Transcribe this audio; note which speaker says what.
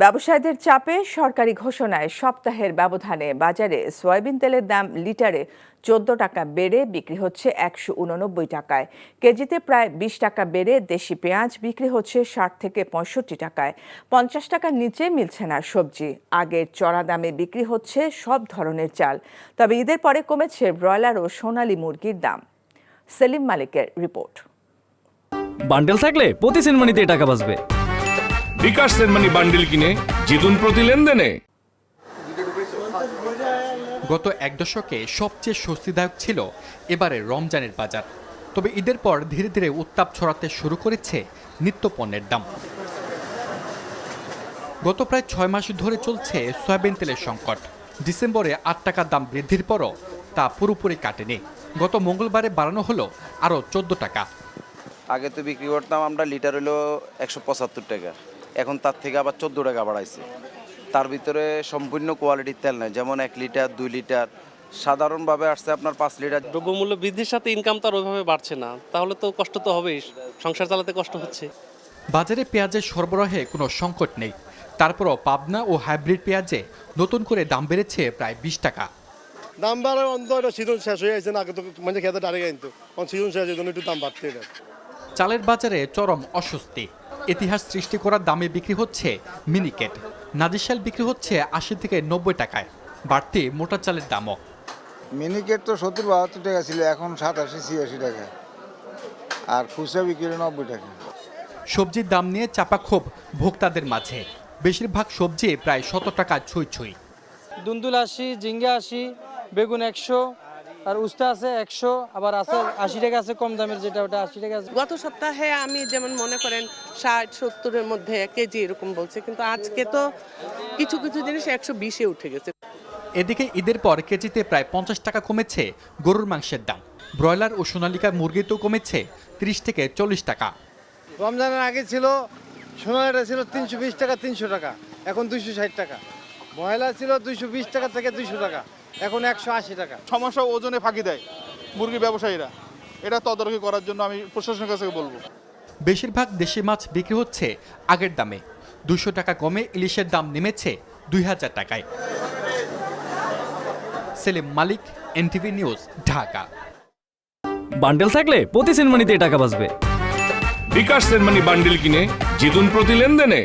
Speaker 1: ব্যবসায়ীদের চাপে সরকারি ঘোষণায় সপ্তাহের ব্যবধানে বাজারে সয়াবিন তেলের দাম লিটারে 14 টাকা বেড়ে বিক্রি হচ্ছে 189 টাকায়। কেজিতে প্রায় 20 টাকা বেড়ে দেশি পেঁয়াজ বিক্রি হচ্ছে 60 থেকে 65 টাকায়। 50 টাকার নিচে মিলছে না সবজি। আগের চড়া দামে বিক্রি হচ্ছে সব ধরনের চাল। তবে ঈদের পরে কমেছে ব্রয়লার ও সোনালী মুরগির দাম। সেলিম মালিকের রিপোর্ট।
Speaker 2: বান্ডেল থাকলে প্রতি সেনমানিতে টাকা বাঁচবে।
Speaker 3: বিকাশ সেনমানি বান্ডেল কিনে জিতুন প্রতি লেনদেনে।
Speaker 4: গত এক দশকে সবচেয়ে স্বস্তিদায়ক ছিল এবারে রমজানের বাজার। তবে ঈদের পর ধীরে ধীরে উত্তাপ ছড়াতে শুরু করেছে নিত্য পণ্যের দাম। গত প্রায় 6 মাস ধরে চলছে সয়াবিন তেলের সংকট। ডিসেম্বরে 8 টাকা দাম বৃদ্ধির পরও তা পুরোপুরি কাটেনি। গত মঙ্গলবারে বাড়ানো হলো আরও 14 টাকা।
Speaker 5: আগে তো বিক্রি করতাম আমরা লিটার হলো 175 টাকা, এখন তার থেকে আবার 14 টাকা বাড়াইছে। তার ভিতরে সম্পূর্ণ কোয়ালিটির তেল নেই, যেমন 1 লিটার 2 লিটার, সাধারণভাবে আসছে আপনার 5 লিটার।
Speaker 6: দ্রব্যমূল্য বৃদ্ধির সাথে ইনকাম তো আর ওইভাবে বাড়ছে না, তাহলে তো কষ্ট তো হবেই, সংসার চালাতে কষ্ট হচ্ছে।
Speaker 4: বাজারে পেঁয়াজের সরবরাহে কোনো সংকট নেই, তারপরও পাবনা ও হাইব্রিড পেঁয়াজে নতুন করে দাম বেড়েছে প্রায় 20 টাকা।
Speaker 7: দাম বাড়ার অন্তত সিজন শেষ হয়ে যাচ্ছে না, আগে তো মানে খেতে ডারে কিন্তু সিজন শেষ হয়ে একটু দাম বাড়তে।
Speaker 4: চালের বাজারে চরম অস্বস্তি। ইতিহাস সৃষ্টি করার দামে বিক্রি হচ্ছে মিনিকেট। নাজিশাল বিক্রি হচ্ছে 80 থেকে 90 টাকায়। বাড়তি মোটা চালের দামও।
Speaker 8: মিনিকেট তো 70-72 টাকা ছিল, এখন 87-86 টাকা, আর খুচরা বিক্রি 90 টাকা।
Speaker 4: সবজির দাম নিয়ে চাপা ক্ষোভ ভোক্তাদের মাঝে। বেশিরভাগ সবজি প্রায় 100 টাকা ছুঁই ছুঁই।
Speaker 9: দুন্দুল 80, ঝিঙ্গা 80, বেগুন 100, আর উস্তা আছে 100, আবার আছে 80 টাকা আছে কম দামের যেটা, ওটা 80 টাকা আছে।
Speaker 10: গত সপ্তাহে আমি যেমন মনে করেন 60-70-এর মধ্যে কেজি এরকম বলছে, কিন্তু আজকে তো কিছু কিছু জিনিস 120-এ উঠে গেছে।
Speaker 4: এদিকে ঈদের পর কেজিতে প্রায় 50 টাকা কমেছে গরুর মাংসের দাম। ব্রয়লার ও সোনালিকা মুরগিতেও কমেছে 30 থেকে 40 টাকা।
Speaker 7: রমজানের আগে ছিল সোনালিটা ছিল 320 টাকা 300 টাকা, এখন 260 টাকা। ব্রয়লার ছিল 220 টাকা থেকে 200 টাকা, এখন 180 টাকা।
Speaker 11: সমস্যা ওজনে ফাঁকি দেয় মুরগি ব্যবসায়ীরা, এটা তদারকি করার জন্য আমি প্রশাসনের কাছে বলবো।
Speaker 4: বেশিরভাগ দেশি মাছ বিক্রি হচ্ছে আগের দামে। 200 টাকা কমে ইলিশের দাম নেমেছে 2000 টাকায়। সেলিম মালিক, এনটিভি নিউজ, ঢাকা।
Speaker 2: বান্ডেল থাকলে প্রতি সেনমানিতে টাকা বাঁচবে।
Speaker 3: বিকাশ সেনমানি বান্ডেল কিনে জিতুন প্রতি লেনদেনে।